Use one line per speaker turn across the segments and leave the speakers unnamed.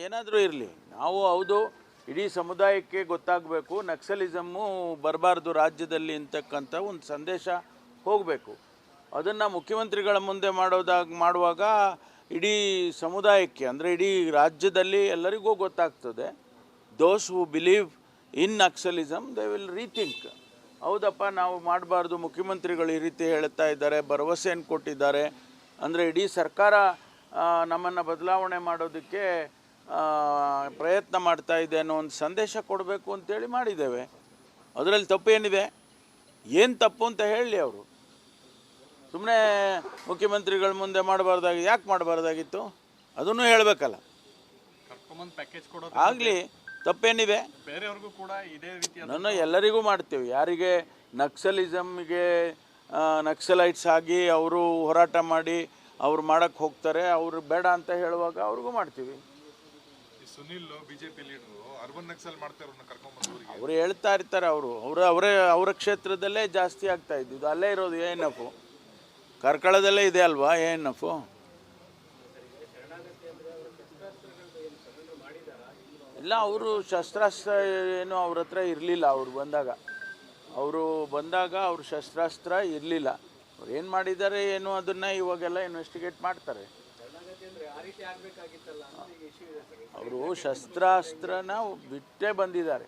ಏನಾದರೂ ಇರಲಿ, ನಾವು ಹೌದು ಇಡೀ ಸಮುದಾಯಕ್ಕೆ ಗೊತ್ತಾಗಬೇಕು, ನಕ್ಸಲಿಸಮ್ಮು ಬರಬಾರ್ದು ರಾಜ್ಯದಲ್ಲಿ ಅಂತಕ್ಕಂಥ ಒಂದು ಸಂದೇಶ ಹೋಗಬೇಕು. ಅದನ್ನು ಮುಖ್ಯಮಂತ್ರಿಗಳ ಮುಂದೆ ಮಾಡುವಾಗ ಇಡೀ ಸಮುದಾಯಕ್ಕೆ ಅಂದರೆ ಇಡೀ ರಾಜ್ಯದಲ್ಲಿ ಎಲ್ಲರಿಗೂ ಗೊತ್ತಾಗ್ತದೆ. Those who believe in naxalism they will rethink. ಹೌದಪ್ಪ, ನಾವು ಮಾಡಬಾರ್ದು, ಮುಖ್ಯಮಂತ್ರಿಗಳು ಈ ರೀತಿ ಹೇಳ್ತಾ ಇದ್ದಾರೆ, ಭರವಸೆಯನ್ನು ಕೊಟ್ಟಿದ್ದಾರೆ, ಅಂದರೆ ಇಡೀ ಸರ್ಕಾರ ನಮ್ಮನ್ನು ಬದಲಾವಣೆ ಮಾಡೋದಕ್ಕೆ ಪ್ರಯತ್ನ ಮಾಡ್ತಾ ಇದೆ ಅನ್ನೋ ಒಂದು ಸಂದೇಶ ಕೊಡಬೇಕು ಅಂತೇಳಿ ಮಾಡಿದ್ದೇವೆ. ಅದರಲ್ಲಿ ತಪ್ಪೇನಿದೆ? ಏನು ತಪ್ಪು ಅಂತ ಹೇಳಲಿ ಅವರು. ಸುಮ್ಮನೆ ಮುಖ್ಯಮಂತ್ರಿಗಳ ಮುಂದೆ ಯಾಕೆ ಮಾಡಬಾರ್ದಾಗಿತ್ತು ಅದನ್ನು ಹೇಳಬೇಕಲ್ಲ. ಆಗಲಿ, ತಪ್ಪೇನಿದೆ?
ಬೇರೆಯವ್ರಿಗೂ ಕೂಡ ಇದೇ ರೀತಿ
ಎಲ್ಲರಿಗೂ ಮಾಡ್ತೀವಿ. ಯಾರಿಗೆ ನಕ್ಸಲಿಸಮ್ಗೆ ನಕ್ಸಲೈಟ್ಸ್ ಆಗಿ ಅವರು ಹೋರಾಟ ಮಾಡಿ ಅವ್ರು ಮಾಡೋಕ್ಕೆ ಹೋಗ್ತಾರೆ, ಅವರು ಬೇಡ ಅಂತ ಹೇಳುವಾಗ ಅವ್ರಿಗೂ ಮಾಡ್ತೀವಿ.
Sunil BJP leader urban Naxal ಮಾಡ್ತಾರೆ,
ಅವರು ಹೇಳ್ತಾ ಇರ್ತಾರೆ. ಅವರ ಕ್ಷೇತ್ರದಲ್ಲೇ ಜಾಸ್ತಿ ಆಗ್ತಾ ಇದ್ದಿದ್ದು, ಅಲ್ಲೇ ಇರೋದು ANF, ಕಾರ್ಕಳದಲ್ಲೇ ಇದೆ ಅಲ್ವಾ ANF. ಇಲ್ಲ, ಅವರು ಶಸ್ತ್ರಾಸ್ತ್ರ ಏನು ಅವ್ರ ಹತ್ರ ಇರಲಿಲ್ಲ. ಅವ್ರು ಬಂದಾಗ ಅವ್ರ ಶಸ್ತ್ರಾಸ್ತ್ರ ಇರಲಿಲ್ಲ. ಅವ್ರು ಏನು ಮಾಡಿದ್ದಾರೆ ಏನು ಅದನ್ನು ಇವಾಗೆಲ್ಲ ಇನ್ವೆಸ್ಟಿಗೇಟ್ ಮಾಡ್ತಾರೆ. ಅವರು ಶಸ್ತ್ರಾಸ್ತ್ರನ ಬಿಟ್ಟೇ ಬಂದಿದ್ದಾರೆ.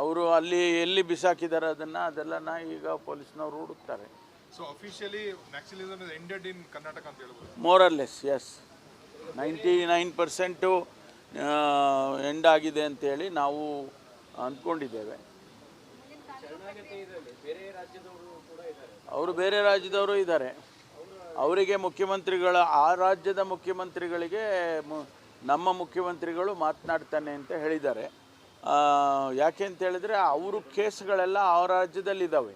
ಅವರು ಅಲ್ಲಿ ಎಲ್ಲಿ ಬಿಸಾಕಿದ್ದಾರೆ ಅದೆಲ್ಲ ಈಗ ಪೊಲೀಸ್ನವರು ಹುಡುಕ್ತಾರೆ. More or less, yes, 99% end ಆಗಿದೆ ಅಂತೇಳಿ ನಾವು ಅಂದ್ಕೊಂಡಿದ್ದೇವೆ. ಅವರು ಬೇರೆ ರಾಜ್ಯದವರು ಇದ್ದಾರೆ. ಅವರಿಗೆ ಮುಖ್ಯಮಂತ್ರಿಗಳ, ಆ ರಾಜ್ಯದ ಮುಖ್ಯಮಂತ್ರಿಗಳಿಗೆ ನಮ್ಮ ಮುಖ್ಯಮಂತ್ರಿಗಳು ಮಾತನಾಡ್ತಾನೆ ಅಂತ ಹೇಳಿದ್ದಾರೆ. ಯಾಕೆ ಅಂತ ಹೇಳಿದ್ರೆ ಅವರು ಕೇಸ್ಗಳೆಲ್ಲ ಆ ರಾಜ್ಯದಲ್ಲಿದ್ದಾವೆ.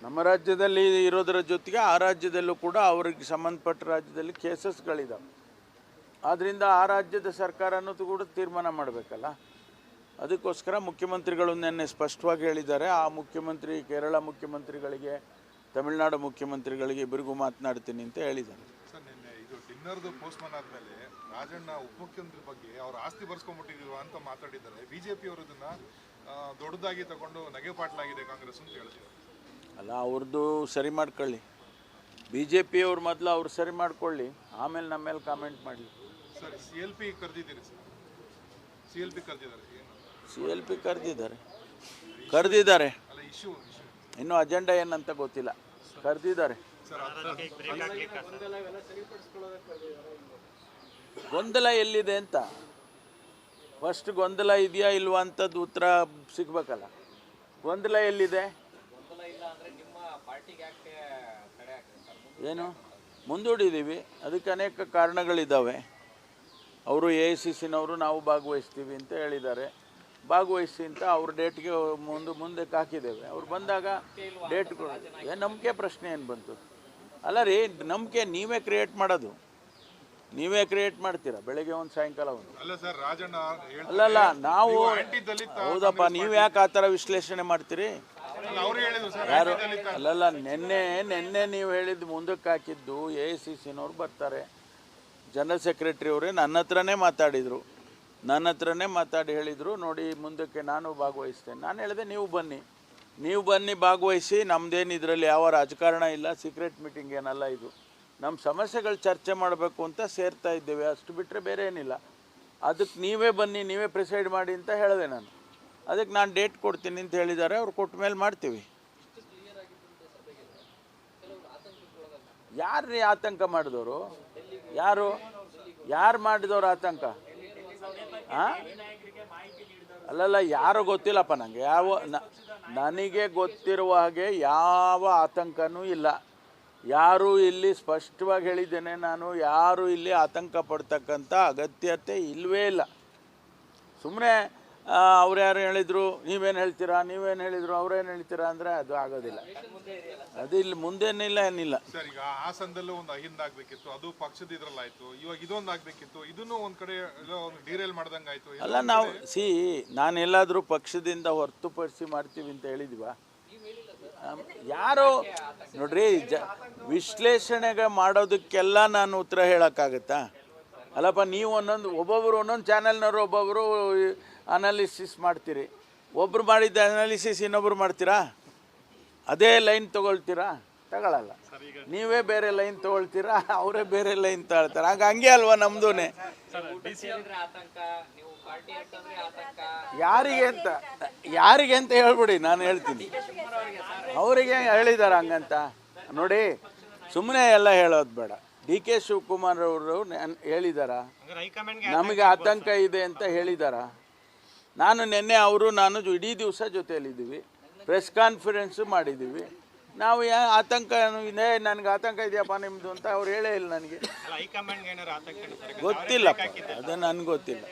ನಮ್ಮ ರಾಜ್ಯದಲ್ಲಿ ಇರೋದರ ಜೊತೆಗೆ ಆ ರಾಜ್ಯದಲ್ಲೂ ಕೂಡ ಅವ್ರಿಗೆ ಸಂಬಂಧಪಟ್ಟ ರಾಜ್ಯದಲ್ಲಿ ಕೇಸಸ್ಗಳಿದ್ದಾವೆ. ಆದ್ದರಿಂದ ಆ ರಾಜ್ಯದ ಸರ್ಕಾರ ಅನ್ನೋದು ಕೂಡ ತೀರ್ಮಾನ ಮಾಡಬೇಕಲ್ಲ. ಅದಕ್ಕೋಸ್ಕರ ಮುಖ್ಯಮಂತ್ರಿಗಳು ನಿನ್ನೆ ಸ್ಪಷ್ಟವಾಗಿ ಹೇಳಿದ್ದಾರೆ. ಆ ಮುಖ್ಯಮಂತ್ರಿ, ಕೇರಳ ಮುಖ್ಯಮಂತ್ರಿಗಳಿಗೆ, ತಮಿಳುನಾಡು ಮುಖ್ಯಮಂತ್ರಿಗಳಿಗೆ ಇಬ್ಬರಿಗೂ ಮಾತನಾಡ್ತೀನಿ ಅಂತ ಹೇಳಿದ್ದಾರೆ.
ಸರ್, ನಿನ್ನೆ ಇದು ಡಿನ್ನರ್ದು ಪೋಸ್ಟ್ಮನ್ ಆದಮೇಲೆ ರಾಜಣ್ಣ ಉಪಮುಖ್ಯಮಂತ್ರಿ ಬಗ್ಗೆ ಅವ್ರ ಆಸ್ತಿ ಬರ್ಸ್ಕೊಂಡ್ಬಿಟ್ಟಿದೀವ ಅಂತ ಮಾತಾಡಿದ್ದಾರೆ. ಬಿಜೆಪಿ ಅವರು ಇದನ್ನ ದೊಡ್ಡದಾಗಿ ತಗೊಂಡು ನಗೆಪಾಟ್ಲಾಗಿದೆ ಕಾಂಗ್ರೆಸ್ ಅಂತ ಹೇಳ್ತಿದ್ದಾರೆ.
ಅಲ್ಲ, ಅವ್ರದ್ದು ಸರಿ ಮಾಡ್ಕೊಳ್ಳಿ. BJP ಅವ್ರು ಮೊದಲು ಅವ್ರು ಸರಿ ಮಾಡ್ಕೊಳ್ಳಿ, ಆಮೇಲೆ ನಮ್ಮ ಮೇಲೆ ಕಾಮೆಂಟ್ ಮಾಡಲಿ.
ಸರ್, CLP ಕರೆದಿದ್ದೀರಿ ಸರ್? CLP
ಕರೆದಿದ್ದಾರೆ. ಇನ್ನೂ ಅಜೆಂಡಾ ಏನಂತ ಗೊತ್ತಿಲ್ಲ, ಕರೆದಿದ್ದಾರೆ. ಗೊಂದಲ ಎಲ್ಲಿದೆ ಅಂತ ಫಸ್ಟ್ ಗೊಂದಲ ಇದೆಯಾ ಇಲ್ವಾ ಅಂತದ್ದು ಉತ್ತರ ಸಿಗ್ಬೇಕಲ್ಲ. ಗೊಂದಲ ಎಲ್ಲಿದೆ? ಏನು ಮುಂದೂಡಿದ್ದೀವಿ, ಅದಕ್ಕೆ ಅನೇಕ ಕಾರಣಗಳಿದ್ದಾವೆ. ಅವರು AICCನವರು ನಾವು ಭಾಗವಹಿಸ್ತೀವಿ ಅಂತ ಹೇಳಿದ್ದಾರೆ. ಭಾಗವಹಿಸಿ ಅಂತ ಅವ್ರ ಡೇಟ್ಗೆ ಮುಂದಕ್ಕೆ ಹಾಕಿದ್ದೇವೆ. ಅವ್ರು ಬಂದಾಗ ಡೇಟ್ ನಂಬಿಕೆ ಪ್ರಶ್ನೆ ಏನು ಬಂತು? ಅಲ್ಲ ರೀ, ನಂಬಿಕೆ ನೀವೇ ಕ್ರಿಯೇಟ್ ಮಾಡೋದು, ನೀವೇ ಕ್ರಿಯೇಟ್ ಮಾಡ್ತೀರಾ. ಬೆಳಗ್ಗೆ ಒಂದು, ಸಾಯಂಕಾಲ ಒಂದು. ಅಲ್ಲಲ್ಲ, ನಾವು ಹೌದಪ್ಪ, ನೀವು ಯಾಕೆ ಆ ಥರ ವಿಶ್ಲೇಷಣೆ ಮಾಡ್ತೀರಿ? ಯಾರು? ಅಲ್ಲಲ್ಲ, ನಿನ್ನೆ ನೀವು ಹೇಳಿದ್ದು ಮುಂದಕ್ಕೆ ಹಾಕಿದ್ದು AICCನವ್ರು ಬರ್ತಾರೆ, ಜನರಲ್ ಸೆಕ್ರೆಟರಿ ಅವರೇ ನನ್ನ ಹತ್ರನೇ ಮಾತಾಡಿ ಹೇಳಿದರು, ನೋಡಿ ಮುಂದಕ್ಕೆ ನಾನು ಭಾಗವಹಿಸ್ತೇನೆ. ನಾನು ಹೇಳಿದೆ ನೀವು ಬನ್ನಿ ಭಾಗವಹಿಸಿ, ನಮ್ಮದೇನು ಇದರಲ್ಲಿ ಯಾವ ರಾಜಕಾರಣ ಇಲ್ಲ, ಸೀಕ್ರೆಟ್ ಮೀಟಿಂಗ್ ಏನಲ್ಲ ಇದು, ನಮ್ಮ ಸಮಸ್ಯೆಗಳು ಚರ್ಚೆ ಮಾಡಬೇಕು ಅಂತ ಸೇರ್ತಾ ಇದ್ದೇವೆ, ಅಷ್ಟು ಬಿಟ್ಟರೆ ಬೇರೆ ಏನಿಲ್ಲ. ಅದಕ್ಕೆ ನೀವೇ ಬನ್ನಿ, ನೀವೇ ಪ್ರಿಸೈಡ್ ಮಾಡಿ ಅಂತ ಹೇಳಿದೆ ನಾನು. ಅದಕ್ಕೆ ನಾನು ಡೇಟ್ ಕೊಡ್ತೀನಿ ಅಂತ ಹೇಳಿದ್ದಾರೆ. ಅವ್ರು ಕೊಟ್ಟ ಮೇಲೆ ಮಾಡ್ತೀವಿ. ಯಾರು ರೀ ಆತಂಕ ಮಾಡಿದವರು? ಯಾರು ಮಾಡಿದವರು ಆತಂಕ? ಅಲ್ಲಲ್ಲ, ಯಾರು ಗೊತ್ತಿಲ್ಲಪ್ಪ ನನಗೆ. ನನಗೆ ಗೊತ್ತಿರುವ ಹಾಗೆ ಯಾವ ಆತಂಕನೂ ಇಲ್ಲ. ಯಾರು ಇಲ್ಲಿ ಸ್ಪಷ್ಟವಾಗಿ ಹೇಳಿದ್ದೇನೆ ನಾನು, ಯಾರು ಇಲ್ಲಿ ಆತಂಕ ಪಡ್ತಕ್ಕಂಥ ಅಗತ್ಯತೆ ಇಲ್ಲವೇ ಇಲ್ಲ. ಸುಮ್ಮನೆ ಅವ್ರು ಯಾರು ಹೇಳಿದರು, ನೀವೇನು ಹೇಳಿದರು, ಅವ್ರೇನು ಹೇಳ್ತೀರಾ ಅಂದರೆ ಅದು ಆಗೋದಿಲ್ಲ. ಅದು ಇಲ್ಲಿ ಮುಂದೇನಿಲ್ಲ, ಏನಿಲ್ಲ.
ಸರ್, ಈಗ ಹಾಸನದಲ್ಲೂ ಒಂದು ಅಹಿಂದ ಆಗಬೇಕಿತ್ತು, ಅದು ಪಕ್ಷದ ಇದ್ರಲ್ಲಾಯ್ತು. ಇವಾಗ ಇದೊಂದು ಆಗಬೇಕಿತ್ತು, ಇದನ್ನು ಒಂದು ಕಡೆ ಡೀರೇಲ್ ಮಾಡ್ದಂಗೆ ಆಯಿತು.
ಅಲ್ಲ, ನಾವು ನಾನೆಲ್ಲಾದರೂ ಪಕ್ಷದಿಂದ ಹೊರತುಪಡಿಸಿ ಮಾಡ್ತೀವಿ ಅಂತ ಹೇಳಿದ್ವಾ? ಯಾರು ನೋಡ್ರಿ, ವಿಶ್ಲೇಷಣೆಗೆ ಮಾಡೋದಕ್ಕೆಲ್ಲ ನಾನು ಉತ್ತರ ಹೇಳೋಕ್ಕಾಗತ್ತಾ? ಅಲ್ಲಪ್ಪ, ನೀವು ಒಬ್ಬೊಬ್ಬರು ಒಂದೊಂದು ಚಾನಲ್ನವರು ಒಬ್ಬೊಬ್ಬರು ಅನಾಲಿಸಿಸ್ ಮಾಡ್ತೀರಿ. ಒಬ್ಬರು ಮಾಡಿದ್ದ ಅನಾಲಿಸಿಸ್ ಇನ್ನೊಬ್ಬರು ಮಾಡ್ತೀರಾ? ಅದೇ ಲೈನ್ ತೊಗೊಳ್ತೀರಾ? ತಗೊಳ್ಳಲ್ಲ. ನೀವೇ ಬೇರೆ ಲೈನ್ ತೊಗೊಳ್ತೀರಾ, ಅವರೇ ಬೇರೆ ಲೈನ್ ತಗೊಳ್ತಾರೆ. ಹಂಗೆ ಅಲ್ವಾ ನಮ್ಮದೂ. ಯಾರಿಗೆ ಅಂತ ಹೇಳ್ಬಿಡಿ, ನಾನು ಹೇಳ್ತೀನಿ. ಅವರಿಗೆ ಹೇಳಿದಾರ ಹಂಗಂತ ನೋಡಿ, ಸುಮ್ಮನೆ ಎಲ್ಲ ಹೇಳೋದು ಬೇಡ. ಡಿ ಕೆ ಶಿವಕುಮಾರ್ ಅವರು ಹೇಳಿದಾರ ನಮಗೆ ಆತಂಕ ಇದೆ ಅಂತ ಹೇಳಿದಾರ? ನಾನು ನಿನ್ನೆ ನಾನು ಇಡೀ ದಿವಸ ಜೊತೆಯಲ್ಲಿದ್ದೀವಿ, ಪ್ರೆಸ್ ಕಾನ್ಫರೆನ್ಸು ಮಾಡಿದ್ದೀವಿ. ನಾವು ಆತಂಕ ಇದೆ, ನನಗೆ ಆತಂಕ ಇದೆಯಪ್ಪ ನಿಮ್ಮದು ಅಂತ ಅವ್ರು ಹೇಳೇ ಇಲ್ಲ ನನಗೆ. ಗೊತ್ತಿಲ್ಲಪ್ಪ, ಅದು ನನಗೆ ಗೊತ್ತಿಲ್ಲ.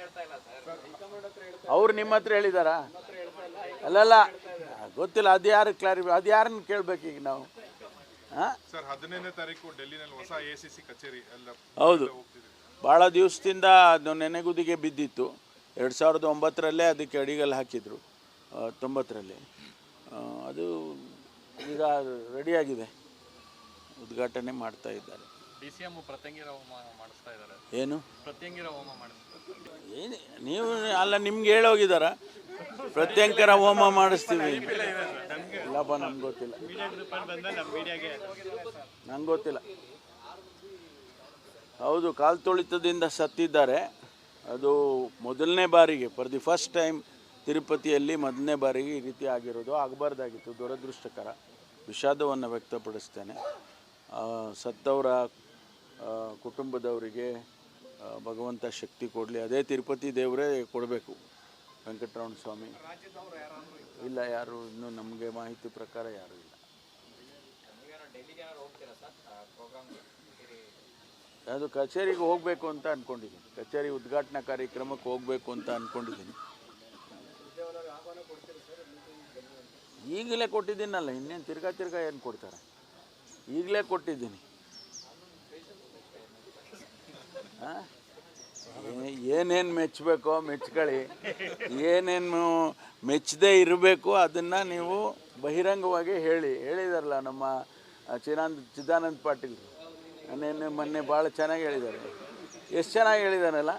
ಅವ್ರು ನಿಮ್ಮ ಹತ್ರ ಹೇಳಿದಾರಾ? ಅಲ್ಲಲ್ಲ, ಗೊತ್ತಿಲ್ಲ. ಅದು ಯಾರನ್ನ ಕೇಳ್ಬೇಕು ಈಗ ನಾವು?
ಸರ್ 15ನೇ ತಾರೀಕು ಡೆಲ್ಲಿನಲ್ಲಿ ಹೊಸ ACC ಕಚೇರಿ ಎಲ್ಲ
ಹೌದು, ಭಾಳ ದಿವಸದಿಂದ ಅದು ನೆನೆಗುದಿಗೆ ಬಿದ್ದಿತ್ತು. 2009ರಲ್ಲೇ ಅದಕ್ಕೆ ಅಡಿಗಲ್ಲಿ ಹಾಕಿದರು, 90ರಲ್ಲಿ. ಅದು ಈಗ ರೆಡಿಯಾಗಿದೆ, ಉದ್ಘಾಟನೆ ಮಾಡ್ತಾ ಇದ್ದಾರೆ.
DCM ಪ್ರತ್ಯಂಗಿರ ಹೋಮ ಮಾಡಿಸ್ತಾ ಇದ್ದಾರೆ.
ಏನು
ಪ್ರತ್ಯಂಗಿರ ಹೋಮ ಮಾಡಿಸ್ತಾರೆ?
ಏನು ನೀವು ಅಲ್ಲ, ನಿಮ್ಗೆ ಹೇಳೋಗಿದಾರ ಪ್ರತ್ಯಂಕರ ಹೋಮ ಮಾಡಿಸ್ತೀವಿ? ಇಲ್ಲಪ್ಪ, ನಮ್ಗೆ ಗೊತ್ತಿಲ್ಲ, ನಂಗೆ ಗೊತ್ತಿಲ್ಲ. ಹೌದು, ಕಾಲು ತುಳಿತದಿಂದ ಸತ್ತಿದ್ದಾರೆ. ಅದು ಮೊದಲನೇ ಬಾರಿಗೆ, ಫಾರ್ ದಿ ಫಸ್ಟ್ ಟೈಮ್ ತಿರುಪತಿಯಲ್ಲಿ ಮೊದಲನೇ ಬಾರಿಗೆ ಈ ರೀತಿ ಆಗಿರೋದು. ಆಗಬಾರ್ದಾಗಿತ್ತು, ದುರದೃಷ್ಟಕರ. ವಿಷಾದವನ್ನು ವ್ಯಕ್ತಪಡಿಸ್ತೇನೆ. ಸತ್ತವರ ಕುಟುಂಬದವರಿಗೆ ಭಗವಂತ ಶಕ್ತಿ ಕೊಡಲಿ. ಅದೇ ತಿರುಪತಿ ದೇವರೇ ಕೊಡಬೇಕು, ವೆಂಕಟರಮಣ ಸ್ವಾಮಿ. ಇಲ್ಲ, ಯಾರು ಇನ್ನೂ ನಮಗೆ ಮಾಹಿತಿ ಪ್ರಕಾರ ಯಾರೂ ಇಲ್ಲ. ಅದು ಕಚೇರಿಗೆ ಹೋಗಬೇಕು ಅಂತ ಅಂದ್ಕೊಂಡಿದ್ದೀನಿ. ಕಚೇರಿ ಉದ್ಘಾಟನಾ ಕಾರ್ಯಕ್ರಮಕ್ಕೆ ಹೋಗಬೇಕು ಅಂತ ಅಂದ್ಕೊಂಡಿದ್ದೀನಿ. ಈಗಲೇ ಕೊಟ್ಟಿದ್ದೀನಲ್ಲ, ಇನ್ನೇನು ತಿರ್ಗಾ ಏನು ಕೊಡ್ತಾರೆ? ಈಗಲೇ ಕೊಟ್ಟಿದ್ದೀನಿ. ಏನೇನು ಮೆಚ್ಚಬೇಕೋ ಮೆಚ್ಕೊಳ್ಳಿ, ಏನೇನು ಮೆಚ್ಚದೇ ಇರಬೇಕು ಅದನ್ನು ನೀವು ಬಹಿರಂಗವಾಗಿ ಹೇಳಿದಾರಲ್ಲ ನಮ್ಮ ಚಿದಾನಂದ ಪಾಟೀಲ್. ಮೊನ್ನೆ ಭಾಳ ಚೆನ್ನಾಗಿ ಹೇಳಿದ್ದಾರೆ. ಎಷ್ಟು ಚೆನ್ನಾಗಿ ಹೇಳಿದಾರಲ್ಲ.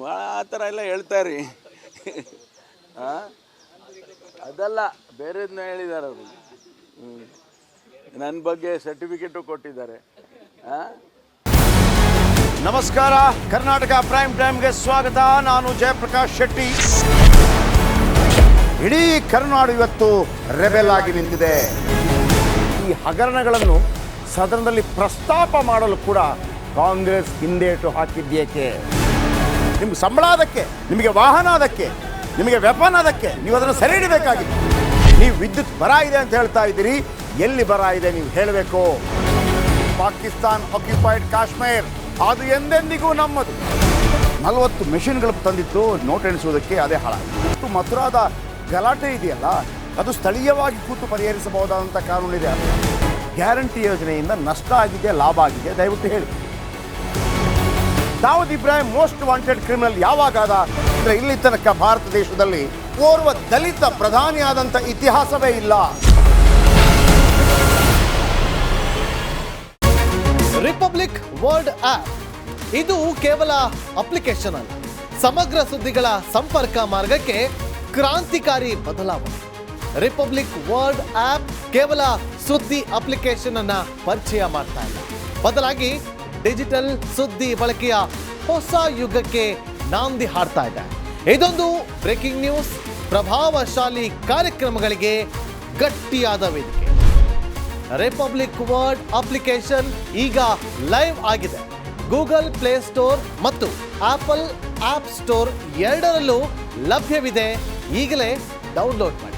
ಭಾಳ ಆ ಥರ ಎಲ್ಲ ಹೇಳ್ತಾರೆ. ಅದಲ್ಲ, ಬೇರೆದನ್ನ ಹೇಳಿದ್ದಾರೆ ಅವರು. ನನ್ನ ಬಗ್ಗೆ ಸರ್ಟಿಫಿಕೇಟು ಕೊಟ್ಟಿದ್ದಾರೆ.
ನಮಸ್ಕಾರ, ಕರ್ನಾಟಕ ಪ್ರೈಮ್ ಟೈಮ್ಗೆ ಸ್ವಾಗತ. ನಾನು ಜಯಪ್ರಕಾಶ್ ಶೆಟ್ಟಿ. ಇಡೀ ಕರ್ನಾಡು ಇವತ್ತು ರೆಬೆಲ್ ಆಗಿ ನಿಂತಿದೆ. ಈ ಹಗರಣಗಳನ್ನು ಸದನದಲ್ಲಿ ಪ್ರಸ್ತಾಪ ಮಾಡಲು ಕೂಡ ಕಾಂಗ್ರೆಸ್ ಹಿಂದೇಟು ಹಾಕಿದ್ದೇಕೆ? ನಿಮ್ಗೆ ಸಂಬಳ ಅದಕ್ಕೆ, ನಿಮಗೆ ವಾಹನ ಅದಕ್ಕೆ, ನಿಮಗೆ ವೆಪನ್ ಅದಕ್ಕೆ, ನೀವು ಅದನ್ನು ಸೆರೆ ಹಿಡಿಬೇಕಾಗಿತ್ತು. ನೀವು ವಿದ್ಯುತ್ ಬರ ಇದೆ ಅಂತ ಹೇಳ್ತಾ ಇದ್ದೀರಿ, ಎಲ್ಲಿ ಬರ ಇದೆ ನೀವು ಹೇಳಬೇಕು. ಪಾಕಿಸ್ತಾನ್ ಆಕ್ಯುಪೈಡ್ ಕಾಶ್ಮೀರ್ ಅದು ಎಂದೆಂದಿಗೂ ನಮ್ಮದು. 40 ಮೆಷಿನ್ಗಳು ತಂದಿತ್ತು ನೋಟ್ ಎಣಿಸುವುದಕ್ಕೆ, ಅದೇ ಹಾಳಾಯಿತು. ಮಥುರಾದ ಗಲಾಟೆ ಇದೆಯಲ್ಲ, ಅದು ಸ್ಥಳೀಯವಾಗಿ ಕೂತು ಪರಿಹರಿಸಬಹುದಾದಂಥ ಕಾನೂನಿದೆ. ಗ್ಯಾರಂಟಿ ಯೋಜನೆಯಿಂದ ನಷ್ಟ ಆಗಿದೆ, ಲಾಭ ಆಗಿದೆ, ದಯವಿಟ್ಟು ಹೇಳಿ. Dawood Ibrahim most wanted criminal ಯಾವಾಗಾದ ಅಂದರೆ ಇಲ್ಲಿ ತನಕ ಭಾರತ ದೇಶದಲ್ಲಿ ಓರ್ವ ದಲಿತ ಪ್ರಧಾನಿಯಾದಂಥ ಇತಿಹಾಸವೇ ಇಲ್ಲ.
ರಿಪಬ್ಲಿಕ್ ವರ್ಲ್ಡ್ ಆಪ್ ಇದು ಕೇವಲ ಅಪ್ಲಿಕೇಶನ್ ಅಲ್ಲ, ಸಮಗ್ರ ಸುದ್ದಿಗಳ ಸಂಪರ್ಕ ಮಾರ್ಗಕ್ಕೆ ಕ್ರಾಂತಿಕಾರಿ ಬದಲಾವಣೆ. ರಿಪಬ್ಲಿಕ್ ವರ್ಲ್ಡ್ ಆಪ್ ಕೇವಲ ಸುದ್ದಿ ಅಪ್ಲಿಕೇಶನ್ ಅನ್ನ ಪರಿಚಯ ಮಾಡ್ತಾ ಇಲ್ಲ, ಬದಲಾಗಿ ಡಿಜಿಟಲ್ ಸುದ್ದಿ ಬಳಕೆಯ ಹೊಸ ಯುಗಕ್ಕೆ ನಾಂದಿ ಹಾಡ್ತಾ ಇದೆ. ಇದೊಂದು ಬ್ರೇಕಿಂಗ್ ನ್ಯೂಸ್, ಪ್ರಭಾವಶಾಲಿ ಕಾರ್ಯಕ್ರಮಗಳಿಗೆ ಗಟ್ಟಿಯಾದ ವೇದಿಕೆ. ರಿಪಬ್ಲಿಕ್ ವರ್ಲ್ಡ್ ಅಪ್ಲಿಕೇಶನ್ ಈಗ ಲೈವ್ ಆಗಿದೆ. ಗೂಗಲ್ ಪ್ಲೇ ಸ್ಟೋರ್ ಮತ್ತು ಆಪಲ್ ಆಪ್ ಸ್ಟೋರ್ ಎರಡರಲ್ಲೂ ಲಭ್ಯವಿದೆ. ಈಗಲೇ ಡೌನ್ಲೋಡ್ ಮಾಡಿ.